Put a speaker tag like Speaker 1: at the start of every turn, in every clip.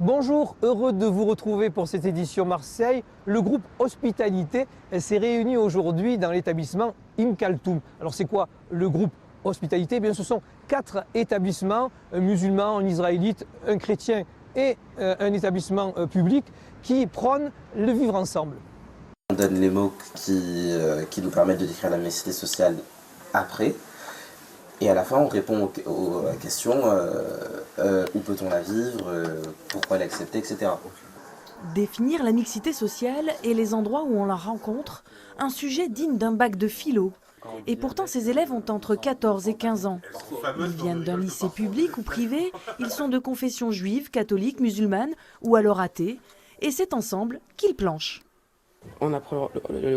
Speaker 1: Bonjour, heureux de vous retrouver pour cette édition Marseille. Le groupe Hospitalité s'est réuni aujourd'hui dans l'établissement Imkaltoum. Alors c'est quoi le groupe Hospitalité? Eh bien, ce sont 4 établissements, un musulman, un israélite, un chrétien et un établissement public qui prônent le vivre ensemble.
Speaker 2: On donne les mots qui nous permettent de décrire la mixité sociale après. Et à la fin, on répond aux questions où peut-on la vivre, pourquoi l'accepter, etc.
Speaker 3: Définir la mixité sociale et les endroits où on la rencontre, un sujet digne d'un bac de philo. Et pourtant, ces élèves ont entre 14 et 15 ans. Ils viennent d'un lycée public ou privé, ils sont de confession juive, catholique, musulmane ou alors athée. Et c'est ensemble qu'ils planchent.
Speaker 4: On apprend,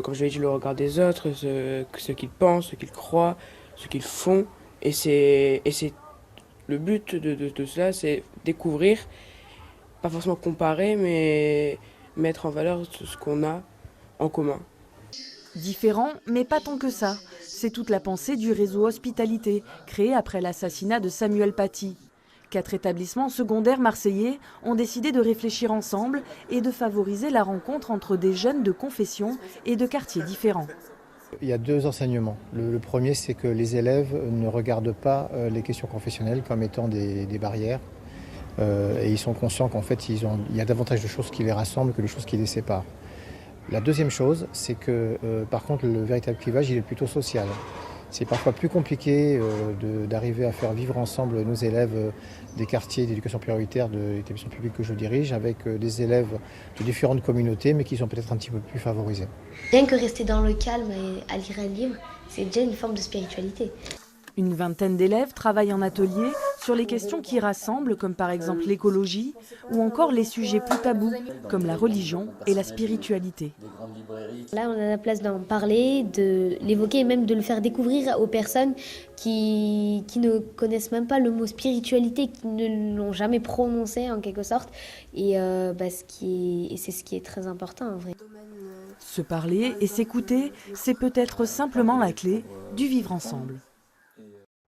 Speaker 4: comme je l'ai dit, le regard des autres, ce qu'ils pensent, ce qu'ils croient, ce qu'ils font. Et c'est le but de cela, c'est découvrir, pas forcément comparer, mais mettre en valeur ce qu'on a en commun.
Speaker 3: Différents, mais pas tant que ça. C'est toute la pensée du réseau Hospitalité, créé après l'assassinat de Samuel Paty. 4 établissements secondaires marseillais ont décidé de réfléchir ensemble et de favoriser la rencontre entre des jeunes de confessions et de quartiers différents.
Speaker 5: Il y a 2 enseignements. Le premier, c'est que les élèves ne regardent pas les questions confessionnelles comme étant des barrières. Et ils sont conscients qu'en fait, il y a davantage de choses qui les rassemblent que de choses qui les séparent. La deuxième chose, c'est que par contre, le véritable clivage, il est plutôt social. C'est parfois plus compliqué d'arriver à faire vivre ensemble nos élèves des quartiers d'éducation prioritaire de l'établissement public que je dirige avec des élèves de différentes communautés mais qui sont peut-être un petit peu plus favorisés.
Speaker 6: Rien que rester dans le calme et à lire un livre, c'est déjà une forme de spiritualité.
Speaker 3: Une vingtaine d'élèves travaillent en atelier sur les questions qui rassemblent, comme par exemple l'écologie, ou encore les sujets plus tabous, comme la religion et la spiritualité.
Speaker 6: Là, on a la place d'en parler, de l'évoquer et même de le faire découvrir aux personnes qui ne connaissent même pas le mot spiritualité, qui ne l'ont jamais prononcé en quelque sorte. Et c'est ce qui est très important en vrai.
Speaker 3: Se parler et s'écouter, c'est peut-être simplement la clé du vivre ensemble.